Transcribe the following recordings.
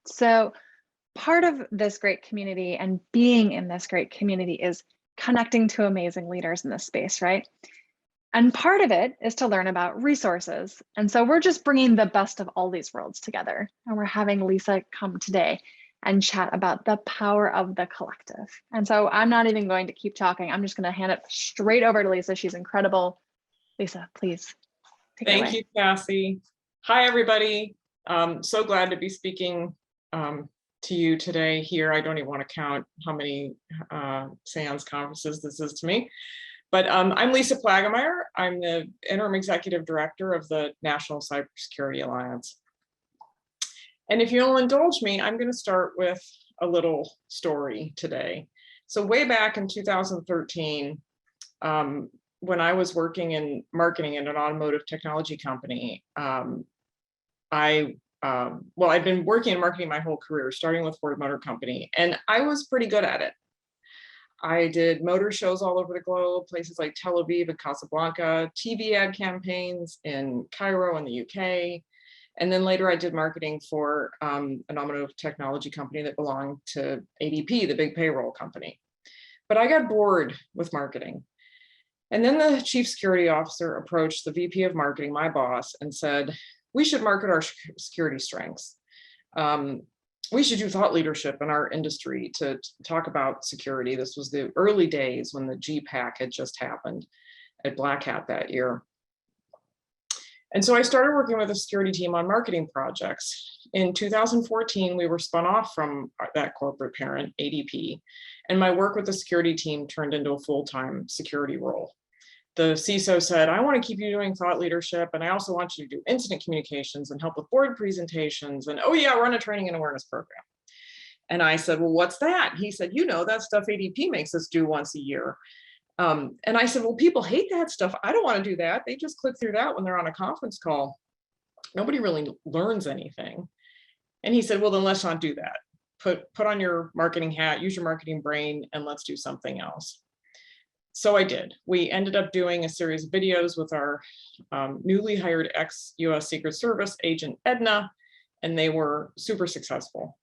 So part of this great community and being in this great community is connecting to amazing leaders in this space, right? And part of it is to learn about resources. And so we're just bringing the best of all these worlds together. And we're having Lisa come today and chat about the power of the collective. And so I'm not even going to keep talking. I'm just going to hand it straight over to Lisa. She's incredible. Lisa, please take it away. Thank you, Cassie. Hi, everybody. So glad to be speaking to you today here. I don't even want to count how many SANS conferences this is to me. But I'm Lisa Plaggemier. I'm the Interim Executive Director of the National Cybersecurity Alliance. And if you'll indulge me, I'm going to start with a little story today. So way back in 2013, when I was working in marketing in an automotive technology company, I'd been working in marketing my whole career, starting with Ford Motor Company, and I was pretty good at it. I did motor shows all over the globe, places like Tel Aviv and Casablanca, TV ad campaigns in Cairo in the UK. And then later I did marketing for an automotive technology company that belonged to ADP, the big payroll company. But I got bored with marketing. And then the chief security officer approached the VP of marketing, my boss, and said, we should market our security strengths. We should do thought leadership in our industry to talk about security. This was the early days when the GPAC had just happened at Black Hat that year. And so I started working with a security team on marketing projects. In 2014, we were spun off from that corporate parent, ADP, and my work with the security team turned into a full-time security role. The CISO said, I want to keep you doing thought leadership, and I also want you to do incident communications and help with board presentations, and oh yeah, run a training and awareness program. And I said, well, what's that? He said, you know, that stuff ADP makes us do once a year. And I said, well, people hate that stuff. I don't want to do that. They just click through that when they're on a conference call. Nobody really learns anything. And he said, well, then let's not do that. Put on your marketing hat, use your marketing brain, and let's do something else. So I did. We ended up doing a series of videos with our newly hired ex-US Secret Service agent, Edna, and they were super successful.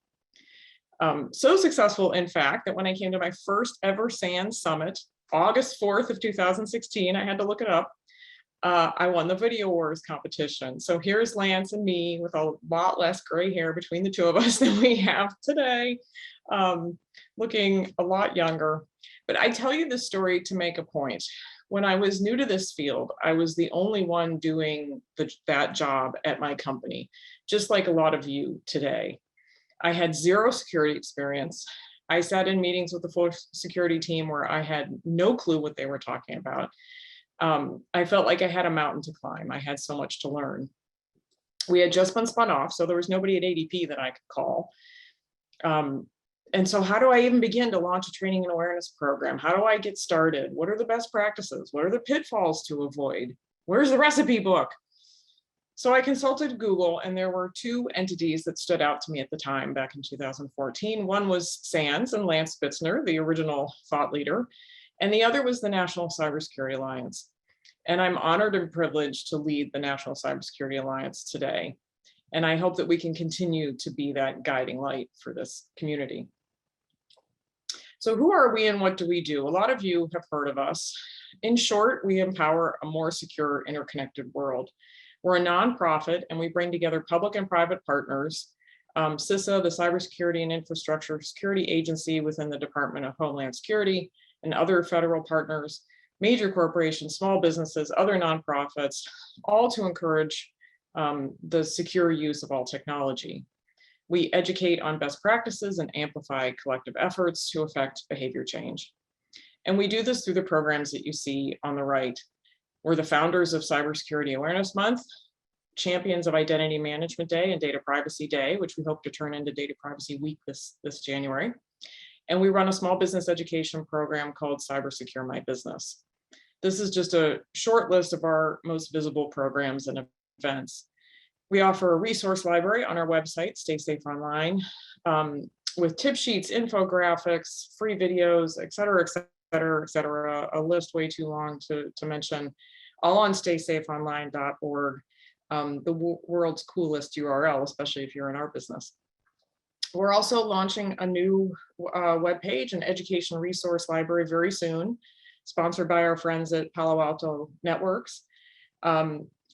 So successful, in fact, that when I came to my first ever SANS Summit, August 4th of 2016, I had to look it up, I won the Video Wars competition. So here's Lance and me with a lot less gray hair between the two of us than we have today, looking a lot younger. But I tell you this story to make a point. When I was new to this field, I was the only one doing that job at my company, just like a lot of you today. I had zero security experience. I sat in meetings with the full security team where I had no clue what they were talking about. I felt like I had a mountain to climb. I had so much to learn. We had just been spun off, so there was nobody at ADP that I could call. And so how do I even begin to launch a training and awareness program? How do I get started? What are the best practices? What are the pitfalls to avoid? Where's the recipe book? So I consulted Google, and there were two entities that stood out to me at the time back in 2014. One was SANS and Lance Spitzner, the original thought leader, and the other was the National Cybersecurity Alliance. And I'm honored and privileged to lead the National Cybersecurity Alliance today. And I hope that we can continue to be that guiding light for this community. So who are we and what do we do? A lot of you have heard of us. In short, we empower a more secure, interconnected world. We're a nonprofit, and we bring together public and private partners, CISA, the Cybersecurity and Infrastructure Security Agency within the Department of Homeland Security, and other federal partners, major corporations, small businesses, other nonprofits, all to encourage the secure use of all technology. We educate on best practices and amplify collective efforts to affect behavior change. And we do this through the programs that you see on the right. We're the founders of Cybersecurity Awareness Month, champions of Identity Management Day and Data Privacy Day, which we hope to turn into Data Privacy Week this January. And we run a small business education program called Cybersecure My Business. This is just a short list of our most visible programs and events. We offer a resource library on our website, Stay Safe Online, with tip sheets, infographics, free videos, et cetera, a list way too long to mention, all on staysafeonline.org, the world's coolest URL, especially if you're in our business. We're also launching a new webpage, an education resource library very soon, sponsored by our friends at Palo Alto Networks,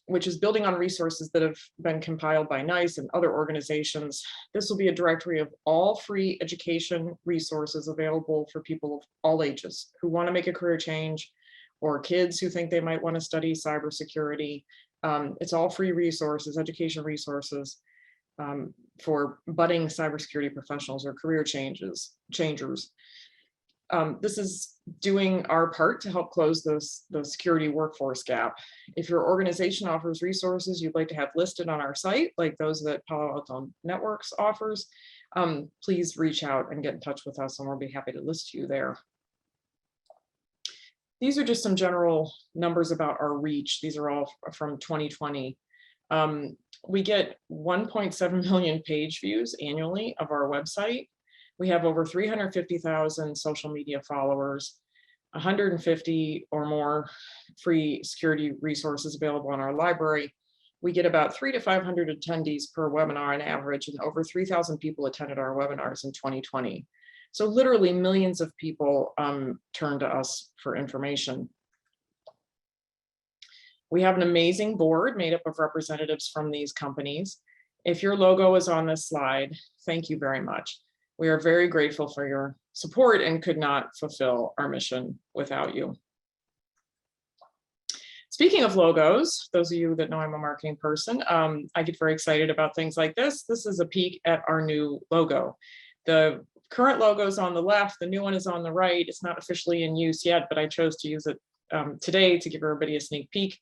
which is building on resources that have been compiled by NICE and other organizations. This will be a directory of all free education resources available for people of all ages who want to make a career change, or kids who think they might want to study cybersecurity. It's all free resources, education resources for budding cybersecurity professionals or career changers. This is doing our part to help close the security workforce gap. If your organization offers resources you'd like to have listed on our site, like those that Palo Alto Networks offers, please reach out and get in touch with us, and we'll be happy to list you there. These are just some general numbers about our reach. These are all from 2020. We get 1.7 million page views annually of our website. We have over 350,000 social media followers, 150 or more free security resources available in our library. We get about 300 to 500 attendees per webinar on average, and over 3,000 people attended our webinars in 2020. So literally millions of people turn to us for information. We have an amazing board made up of representatives from these companies. If your logo is on this slide, thank you very much. We are very grateful for your support and could not fulfill our mission without you. Speaking of logos, those of you that know I'm a marketing person, I get very excited about things like this. This is a peek at our new logo. The current logo is on the left, the new one is on the right. It's not officially in use yet, but I chose to use it today to give everybody a sneak peek.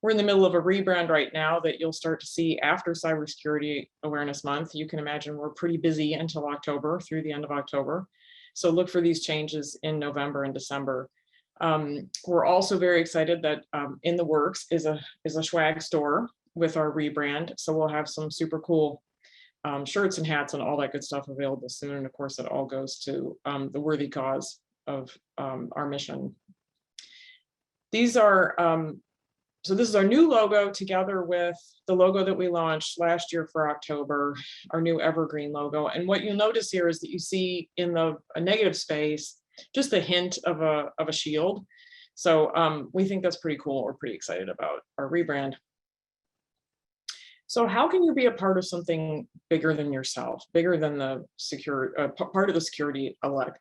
We're in the middle of a rebrand right now that you'll start to see after Cybersecurity Awareness Month. You can imagine we're pretty busy until October, through the end of October. So look for these changes in November and December. We're also very excited that in the works is a swag store with our rebrand. So we'll have some super cool shirts and hats and all that good stuff available soon. And of course, it all goes to the worthy cause of our mission. These are, so this is our new logo together with the logo that we launched last year for October, our new Evergreen logo. And what you'll notice here is that you see in the negative space, just a hint of a shield. So we think that's pretty cool. We're pretty excited about our rebrand. So how can you be a part of something bigger than yourself, bigger than the part of the security part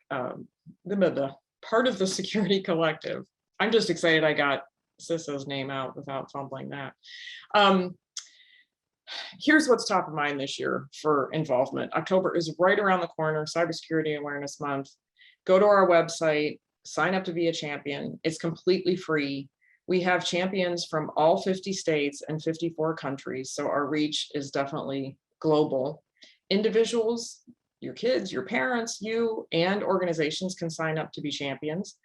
of the security collective? I'm just excited I got CISA's name out without fumbling that. Here's what's top of mind this year for involvement. October is right around the corner, Cybersecurity Awareness Month. Go to our website, sign up to be a champion. It's completely free. We have champions from all 50 states and 54 countries, so our reach is definitely global. Individuals, your kids, your parents, you, and organizations can sign up to be champions.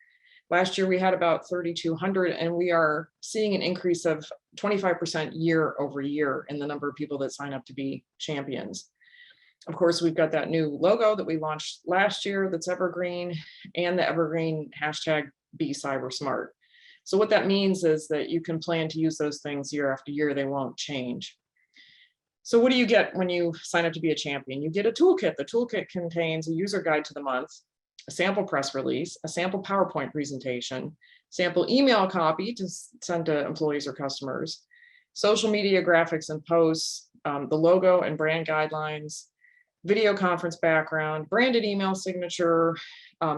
Last year, we had about 3,200, and we are seeing an increase of 25% year over year in the number of people that sign up to be champions. Of course, we've got that new logo that we launched last year that's Evergreen, and the Evergreen hashtag Be Cybersmart. So what that means is that you can plan to use those things year after year. They won't change. So what do you get when you sign up to be a champion? You get a toolkit. The toolkit contains a user guide to the month, a sample press release, a sample PowerPoint presentation, sample email copy to send to employees or customers, social media graphics and posts, the logo and brand guidelines, video conference background, branded email signature,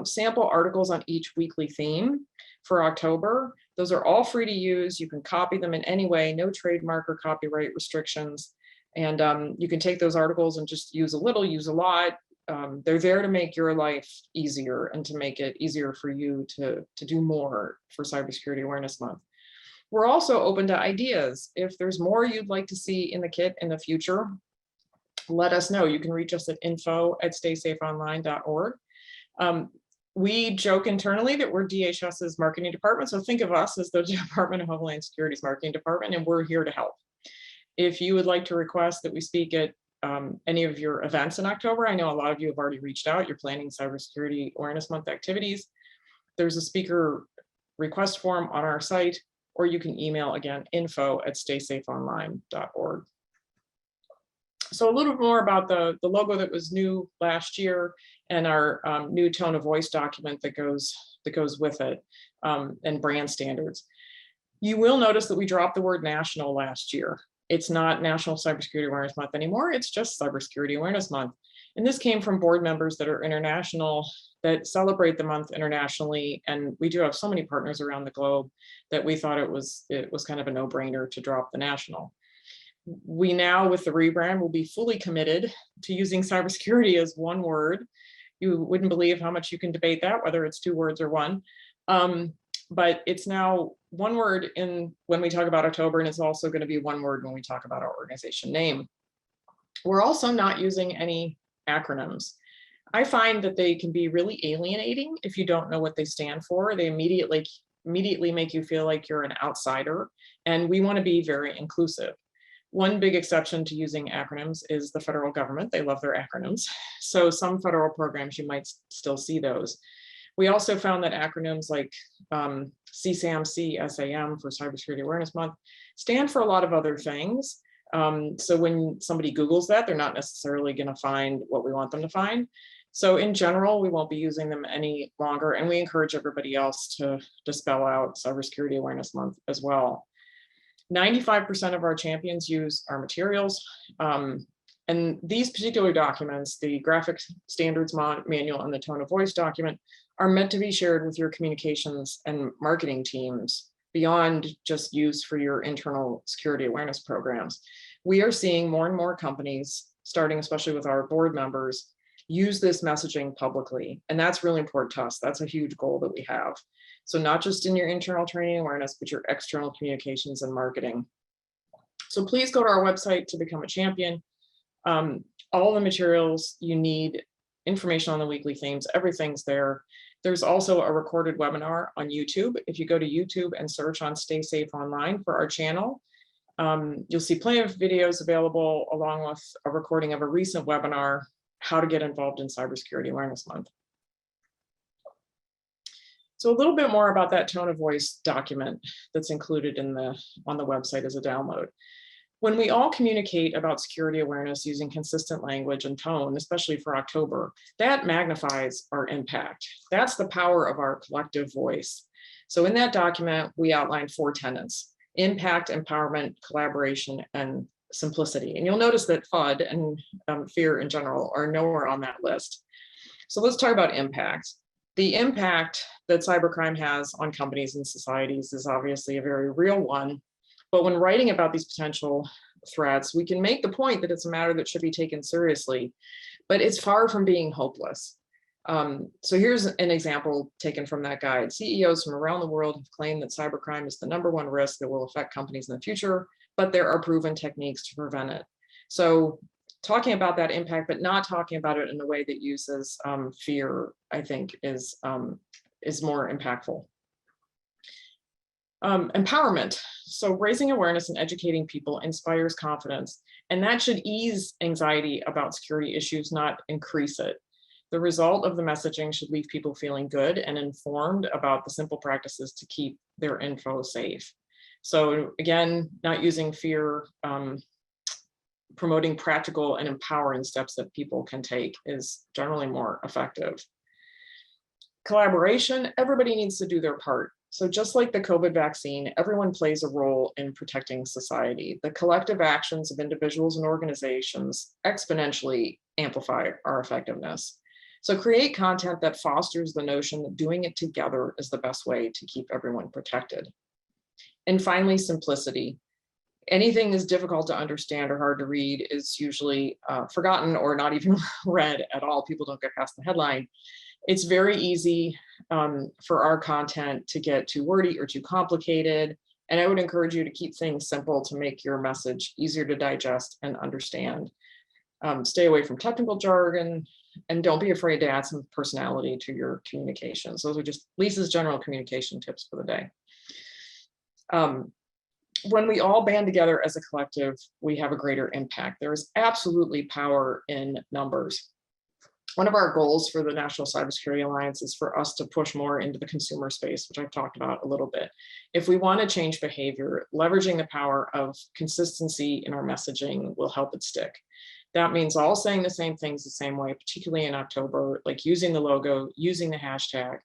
sample articles on each weekly theme for October. Those are all free to use. You can copy them in any way, no trademark or copyright restrictions. And you can take those articles and just use a little, use a lot. They're there to make your life easier and to make it easier for you to do more for Cybersecurity Awareness Month. We're also open to ideas. If there's more you'd like to see in the kit in the future, let us know. You can reach us at info@staysafeonline.org. We joke internally that we're DHS's marketing department, so think of us as the Department of Homeland Security's marketing department, and we're here to help. If you would like to request that we speak at any of your events in October, I know a lot of you have already reached out. You're planning Cybersecurity Awareness Month activities. There's a speaker request form on our site, or you can email again info@staysafeonline.org. So a little bit more about the logo that was new last year and our new tone of voice document that goes with it, and brand standards. You will notice that we dropped the word national last year. It's not National Cybersecurity Awareness Month anymore. It's just Cybersecurity Awareness Month. And this came from board members that are international, that celebrate the month internationally. And we do have so many partners around the globe that we thought it was kind of a no-brainer to drop the national. We now, with the rebrand, will be fully committed to using cybersecurity as one word. You wouldn't believe how much you can debate that, whether it's 2 words or 1. But it's now one word when we talk about October, and it's also going to be one word when we talk about our organization name. We're also not using any acronyms. I find that they can be really alienating if you don't know what they stand for. They immediately make you feel like you're an outsider, and we want to be very inclusive. One big exception to using acronyms is the federal government. They love their acronyms. So some federal programs, you might still see those. We also found that acronyms like CSAM, CSAM for Cybersecurity Awareness Month stand for a lot of other things. So when somebody Googles that, they're not necessarily going to find what we want them to find. So in general, we won't be using them any longer, and we encourage everybody else to spell out Cybersecurity Awareness Month as well. 95% of our champions use our materials. And these particular documents, the graphic standards manual and the tone of voice document, are meant to be shared with your communications and marketing teams beyond just use for your internal security awareness programs. We are seeing more and more companies, starting especially with our board members, use this messaging publicly. And that's really important to us. That's a huge goal that we have. So not just in your internal training awareness, but your external communications and marketing. So please go to our website to become a champion. All the materials you need, information on the weekly themes, everything's there. There's also a recorded webinar on YouTube. If you go to YouTube and search on Stay Safe Online for our channel, you'll see plenty of videos available, along with a recording of a recent webinar, How to Get Involved in Cybersecurity Awareness Month. So a little bit more about that tone of voice document that's included on the website as a download. When we all communicate about security awareness using consistent language and tone, especially for October, that magnifies our impact. That's the power of our collective voice. So in that document, we outlined 4 tenets: impact, empowerment, collaboration, and simplicity. And you'll notice that FUD and fear in general are nowhere on that list. So let's talk about impact. The impact that cybercrime has on companies and societies is obviously a very real one. But when writing about these potential threats, we can make the point that it's a matter that should be taken seriously, but it's far from being hopeless. So here's an example taken from that guide. CEOs from around the world have claimed that cybercrime is the #1 risk that will affect companies in the future, but there are proven techniques to prevent it. So talking about that impact, but not talking about it in a way that uses fear, I think is more impactful. Empowerment. So raising awareness and educating people inspires confidence, and that should ease anxiety about security issues, not increase it. The result of the messaging should leave people feeling good and informed about the simple practices to keep their info safe. So again, not using fear, promoting practical and empowering steps that people can take is generally more effective. Collaboration, everybody needs to do their part. So just like the COVID vaccine, everyone plays a role in protecting society. The collective actions of individuals and organizations exponentially amplify our effectiveness. So create content that fosters the notion that doing it together is the best way to keep everyone protected. And finally, simplicity. Anything that's difficult to understand or hard to read is usually forgotten or not even read at all. People don't get past the headline. It's very easy for our content to get too wordy or too complicated. And I would encourage you to keep things simple to make your message easier to digest and understand. Stay away from technical jargon, and don't be afraid to add some personality to your communications. Those are just Lisa's general communication tips for the day. When we all band together as a collective, we have a greater impact. There is absolutely power in numbers. One of our goals for the National Cybersecurity Alliance is for us to push more into the consumer space, which I've talked about a little bit. If we want to change behavior, leveraging the power of consistency in our messaging will help it stick. That means all saying the same things the same way, particularly in October, like using the logo, using the hashtag.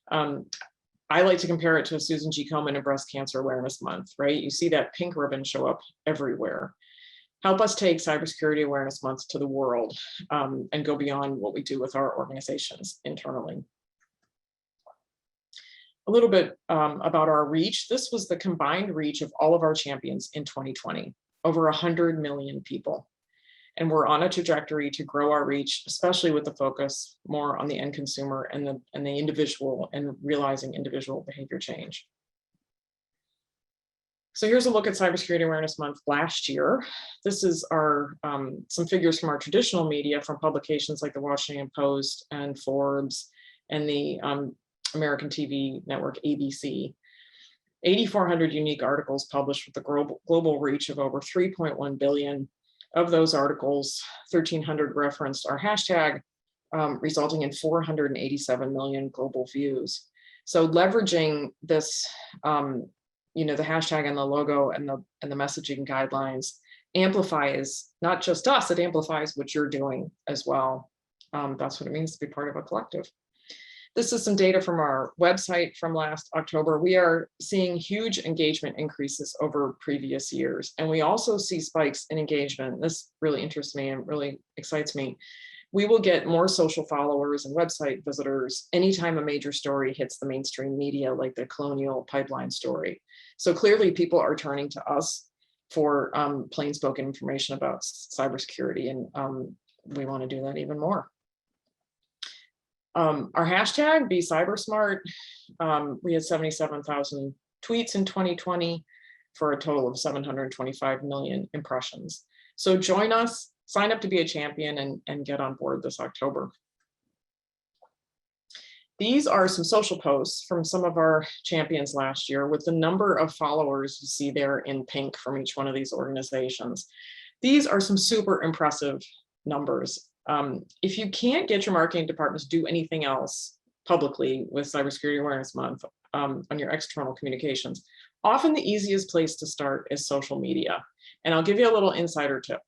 I like to compare it to Susan G. Komen and Breast Cancer Awareness Month, right? You see that pink ribbon show up everywhere. Help us take Cybersecurity Awareness Month to the world and go beyond what we do with our organizations internally. A little bit about our reach. This was the combined reach of all of our champions in 2020, over 100 million people. And we're on a trajectory to grow our reach, especially with the focus more on the end consumer and the individual and realizing individual behavior change. So here's a look at Cybersecurity Awareness Month last year. This is our some figures from our traditional media from publications like the Washington Post and Forbes and the American TV network ABC. 8,400 unique articles published with a global reach of over 3.1 billion. Of those articles, 1,300 referenced our hashtag, resulting in 487 million global views. So leveraging this, the hashtag and the logo and the messaging guidelines amplifies not just us, it amplifies what you're doing as well. That's what it means to be part of a collective. This is some data from our website from last October. We are seeing huge engagement increases over previous years. And we also see spikes in engagement. This really interests me and really excites me. We will get more social followers and website visitors anytime a major story hits the mainstream media, like the Colonial Pipeline story. So clearly people are turning to us for plain spoken information about cybersecurity, and we want to do that even more. Our hashtag, Be Cybersmart, we had 77,000 tweets in 2020 for a total of 725 million impressions. So join us, sign up to be a champion, and get on board this October. These are some social posts from some of our champions last year with the number of followers you see there in pink from each one of these organizations. These are some super impressive numbers. If you can't get your marketing departments to do anything else publicly with Cybersecurity Awareness Month on your external communications, often the easiest place to start is social media. And I'll give you a little insider tip.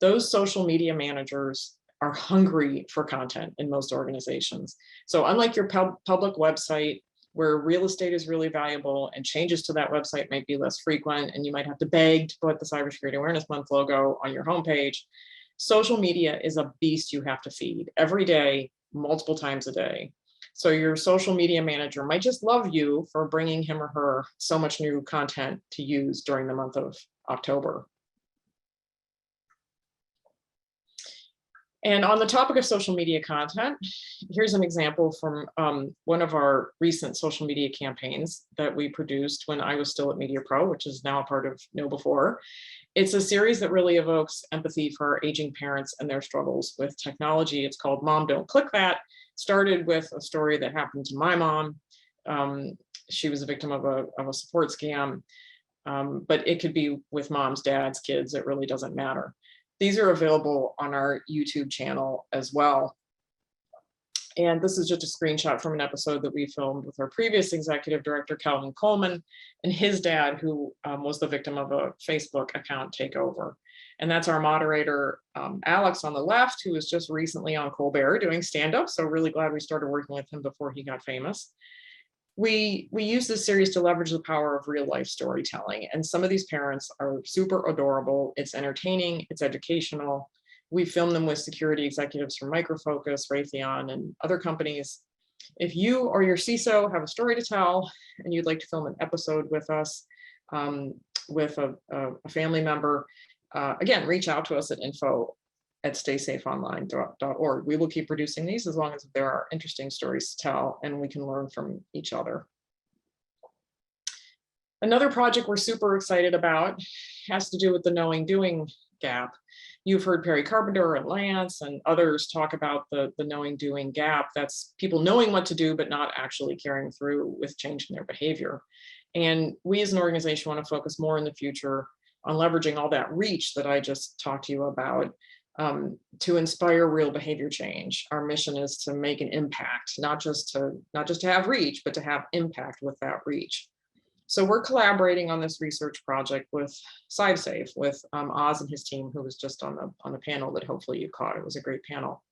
Those social media managers are hungry for content in most organizations. So unlike your public website, where real estate is really valuable and changes to that website might be less frequent, and you might have to beg to put the Cybersecurity Awareness Month logo on your homepage, social media is a beast you have to feed every day, multiple times a day. So your social media manager might just love you for bringing him or her so much new content to use during the month of October. And on the topic of social media content, here's an example from one of our recent social media campaigns that we produced when I was still at Media Pro, which is now a part of KnowBe4. It's a series that really evokes empathy for our aging parents and their struggles with technology. It's called Mom, Don't Click That. Started with a story that happened to my mom. She was a victim of a support scam, but it could be with moms, dads, kids, it really doesn't matter. These are available on our YouTube channel as well. And this is just a screenshot from an episode that we filmed with our previous executive director, Calvin Coleman, and his dad, who was the victim of a Facebook account takeover. And that's our moderator, Alex, on the left, who was just recently on Colbert doing stand-up. So really glad we started working with him before he got famous. We use this series to leverage the power of real life storytelling. And some of these parents are super adorable. It's entertaining, it's educational. We filmed them with security executives from Micro Focus, Raytheon, and other companies. If you or your CISO have a story to tell and you'd like to film an episode with us, with a family member, again, reach out to us at info@staysafeonline.org. We will keep producing these as long as there are interesting stories to tell and we can learn from each other. Another project we're super excited about has to do with the knowing doing gap. You've heard Perry Carpenter and Lance and others talk about the knowing doing gap. That's people knowing what to do, but not actually carrying through with changing their behavior. And we as an organization want to focus more in the future on leveraging all that reach that I just talked to you about to inspire real behavior change. Our mission is to make an impact, not just to have reach, but to have impact with that reach. So we're collaborating on this research project with CyberSafe, with Oz and his team, who was just on the panel that hopefully you caught. It was a great panel.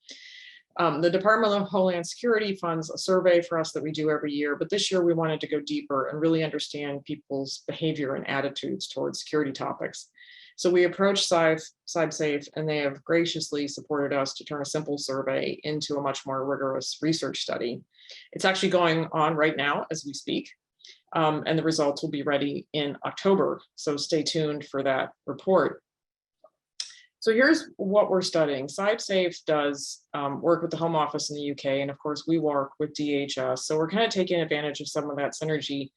The Department of Homeland Security funds a survey for us that we do every year, but this year we wanted to go deeper and really understand people's behavior and attitudes towards security topics. So we approached CyberSafe, and they have graciously supported us to turn a simple survey into a much more rigorous research study. It's actually going on right now as we speak, and the results will be ready in October. So stay tuned for that report. So here's what we're studying. CyberSafe does work with the Home Office in the UK, and of course we work with DHS. So we're kind of taking advantage of some of that synergy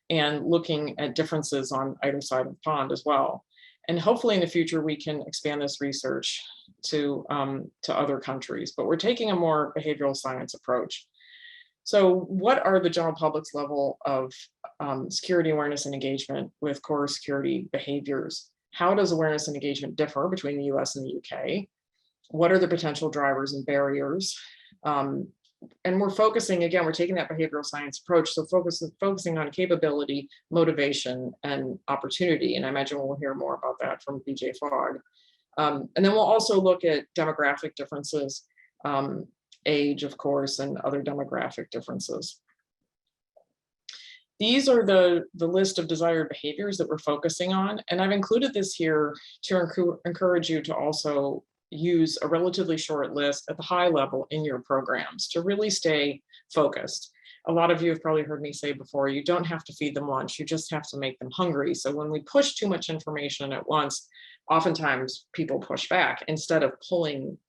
and looking at differences on either side of the pond as well. And hopefully in the future we can expand this research to other countries, but we're taking a more behavioral science approach. So what are the general public's level of security awareness and engagement with core security behaviors? How does awareness and engagement differ between the US and the UK? What are the potential drivers and barriers? And we're focusing, again, we're taking that behavioral science approach, so focusing on capability, motivation, and opportunity. And I imagine we'll hear more about that from BJ Fogg. And then we'll also look at demographic differences, age, of course, and other demographic differences. These are the list of desired behaviors that we're focusing on. And I've included this here to encourage you to also use a relatively short list at the high level in your programs to really stay focused. A lot of you have probably heard me say before, you don't have to feed them lunch, you just have to make them hungry. So when we push too much information at once, oftentimes people push back instead of pulling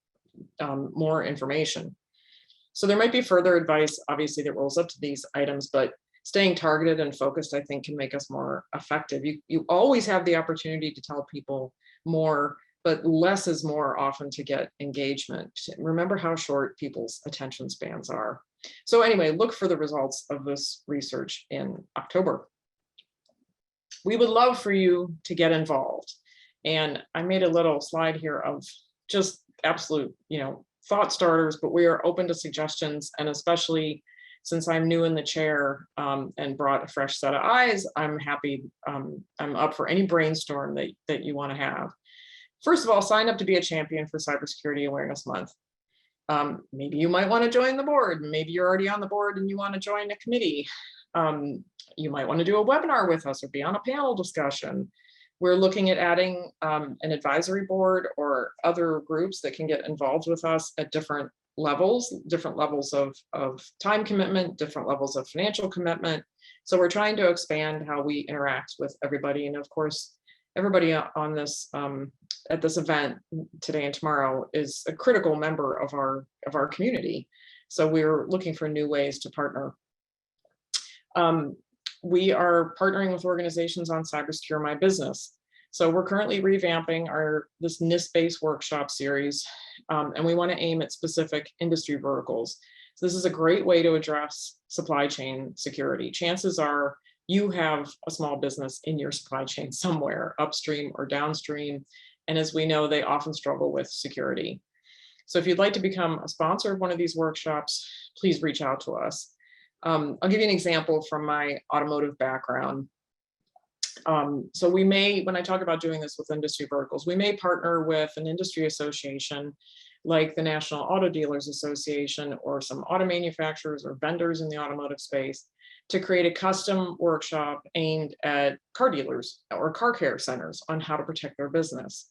more information. So there might be further advice, obviously, that rolls up to these items, but staying targeted and focused, I think, can make us more effective. You always have the opportunity to tell people more, but less is more often to get engagement. Remember how short people's attention spans are. So anyway, look for the results of this research in October. We would love for you to get involved. And I made a little slide here of just absolute, thought starters, but we are open to suggestions, and especially since I'm new in the chair and brought a fresh set of eyes, I'm happy, I'm up for any brainstorm that you want to have. First of all, sign up to be a champion for Cybersecurity Awareness Month. Maybe you might want to join the board. Maybe you're already on the board and you want to join a committee. You might want to do a webinar with us or be on a panel discussion. We're looking at adding an advisory board or other groups that can get involved with us at different levels of time commitment, different levels of financial commitment. So we're trying to expand how we interact with everybody. And of course, everybody on this at this event today and tomorrow is a critical member of our community. So we're looking for new ways to partner. We are partnering with organizations on Cybersecure My Business. So we're currently revamping this NIST-based workshop series, and we want to aim at specific industry verticals. So this is a great way to address supply chain security. Chances are you have a small business in your supply chain somewhere, upstream or downstream. And as we know, they often struggle with security. So if you'd like to become a sponsor of one of these workshops, please reach out to us. I'll give you an example from my automotive background. So we may, when I talk about doing this with industry verticals, we may partner with an industry association like the National Auto Dealers Association or some auto manufacturers or vendors in the automotive space to create a custom workshop aimed at car dealers or car care centers on how to protect their business.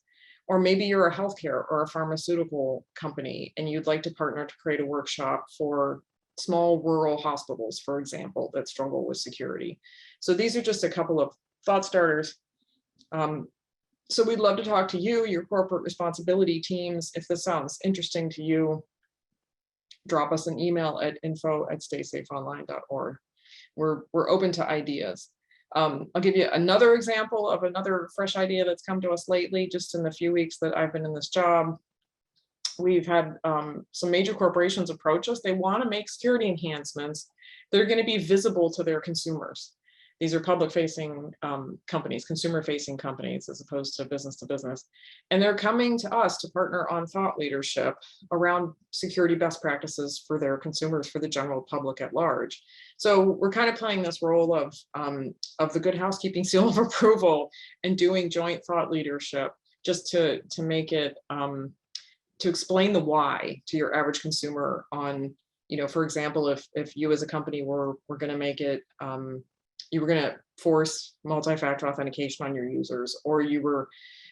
Or maybe you're a healthcare or a pharmaceutical company and you'd like to partner to create a workshop for small rural hospitals, for example, that struggle with security. So these are just a couple of thought starters. So we'd love to talk to you, your corporate responsibility teams. If this sounds interesting to you, drop us an email at info@staysafeonline.org. We're open to ideas. I'll give you another example of another fresh idea that's come to us lately, just in the few weeks that I've been in this job. We've had some major corporations approach us. They want to make security enhancements that are going to be visible to their consumers. These are public-facing companies, consumer-facing companies, as opposed to business. And they're coming to us to partner on thought leadership around security best practices for their consumers, for the general public at large. So we're kind of playing this role of the good housekeeping seal of approval and doing joint thought leadership just to make it, to explain the why to your average consumer on, for example, if you as a company were going to make it, you were going to force multi-factor authentication on your users, or you were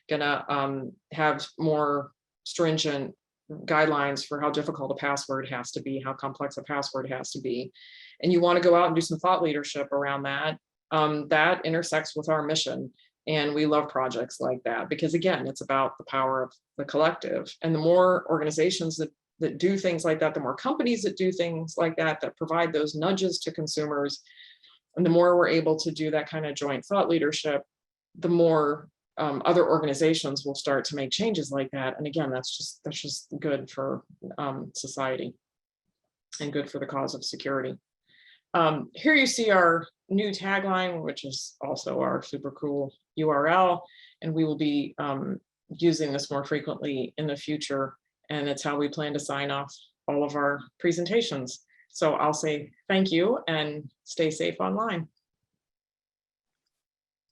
going to have more stringent guidelines for how difficult a password has to be, how complex a password has to be, and you want to go out and do some thought leadership around that, that intersects with our mission. And we love projects like that because, again, it's about the power of the collective. And the more organizations that do things like that, the more companies that do things like that, that provide those nudges to consumers, and the more we're able to do that kind of joint thought leadership, the more other organizations will start to make changes like that. And again, that's just good for society and good for the cause of security. Here you see our new tagline, which is also our super cool URL, and we will be using this more frequently in the future, and it's how we plan to sign off all of our presentations. So I'll say thank you and stay safe online.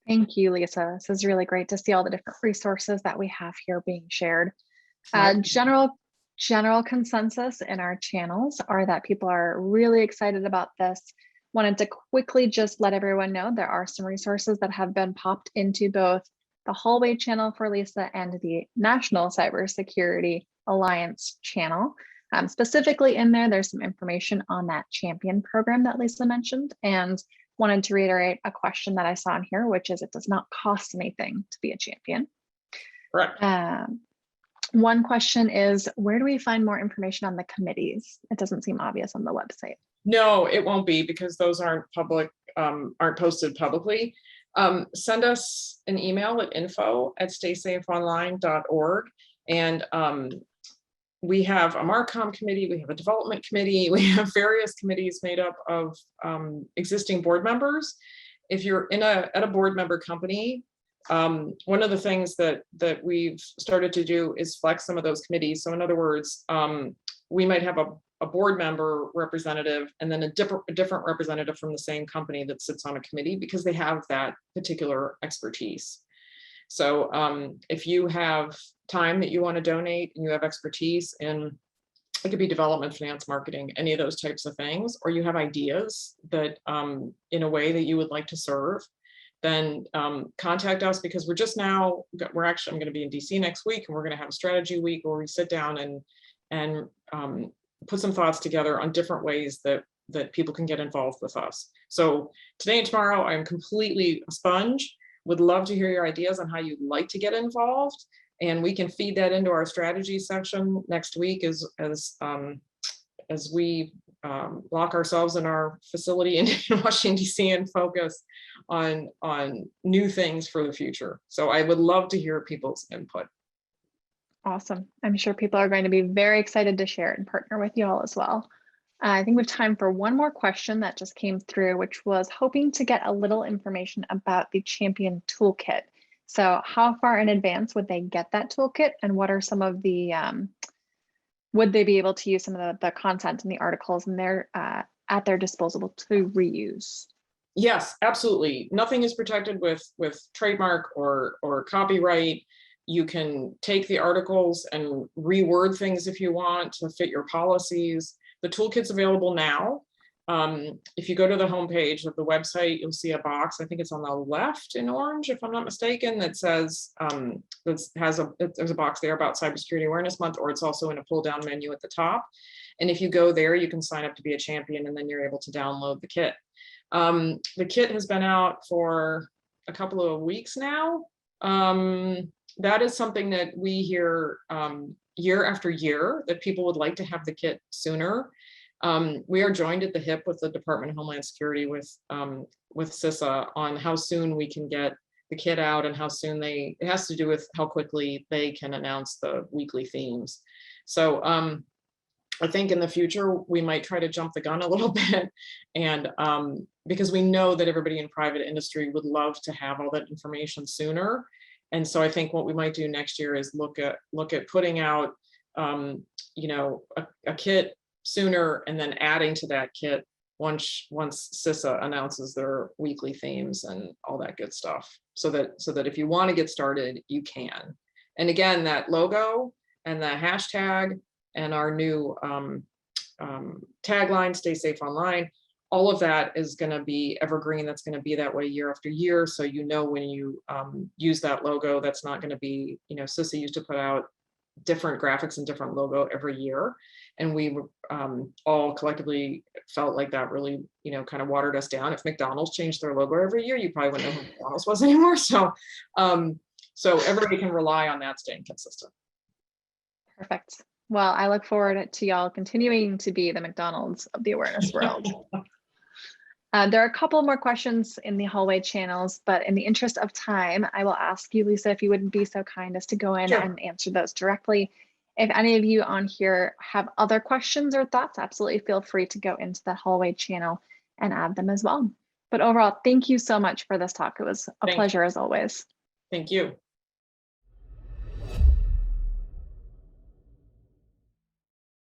Thank you, Lisa. This is really great to see all the different resources that we have here being shared. General consensus in our channels are that people are really excited about this. Wanted to quickly just let everyone know there are some resources that have been popped into both the hallway channel for Lisa and the National Cybersecurity Alliance channel. Specifically in there, there's some information on that champion program that Lisa mentioned, and wanted to reiterate a question that I saw in here, which is it does not cost anything to be a champion. Correct. One question is, where do we find more information on the committees? It doesn't seem obvious on the website. No, it won't be, because those aren't public, aren't posted publicly. Send us an email at info@staysafeonline.org, and we have a Marcom committee, we have a development committee, we have various committees made up of existing board members. If you're at a board member company, one of the things that we've started to do is flex some of those committees. So in other words, we might have a board member representative and then a different representative from the same company that sits on a committee, because they have that particular expertise. So if you have time that you want to donate and you have expertise in, it could be development, finance, marketing, any of those types of things, or you have ideas that in a way that you would like to serve, then contact us, because I'm going to be in DC next week, and we're going to have a strategy week where we sit down and put some thoughts together on different ways that people can get involved with us. So today and tomorrow, I'm completely a sponge. Would love to hear your ideas on how you'd like to get involved, and we can feed that into our strategy section next week as we lock ourselves in our facility in Washington, DC, and focus on new things for the future. So I would love to hear people's input. Awesome. I'm sure people are going to be very excited to share it and partner with you all as well. I think we have time for one more question that just came through, which was hoping to get a little information about the Champion Toolkit. So how far in advance would they get that toolkit, and what are some of the, would they be able to use some of the content and the articles and at their disposal to reuse? Yes, absolutely. Nothing is protected with trademark or copyright. You can take the articles and reword things if you want to fit your policies. The toolkit's available now. If you go to the homepage of the website, you'll see a box. I think it's on the left in orange, if I'm not mistaken, that says there's a box there about Cybersecurity Awareness Month, or it's also in a pull-down menu at the top. And if you go there, you can sign up to be a champion, and then you're able to download the kit. The kit has been out for a couple of weeks now. That is something that we hear year after year, that people would like to have the kit sooner. We are joined at the hip with the Department of Homeland Security with CISA on how soon we can get the kit out, and how soon it has to do with how quickly they can announce the weekly themes. So I think in the future, we might try to jump the gun a little bit, and because we know that everybody in private industry would love to have all that information sooner. And so I think what we might do next year is look at putting out, a kit sooner, and then adding to that kit once CISA announces their weekly themes and all that good stuff, so that if you want to get started, you can. And again, that logo and the hashtag and our new tagline, stay safe online, all of that is going to be evergreen. That's going to be that way year after year. So you know, when you use that logo, that's not going to be, you know, CISA used to put out different graphics and different logo every year. And we all collectively felt like that really, you know, kind of watered us down. If McDonald's changed their logo every year, you probably wouldn't know who McDonald's was anymore. So, so everybody can rely on that staying consistent. Perfect. Well, I look forward to y'all continuing to be the McDonald's of the awareness world. There are a couple more questions in the hallway channels, but in the interest of time, I will ask you, Lisa, if you wouldn't be so kind as to go in Sure. and answer those directly. If any of you on here have other questions or thoughts, absolutely feel free to go into the hallway channel and add them as well. But overall, thank you so much for this talk. It was a pleasure as always. Thank you.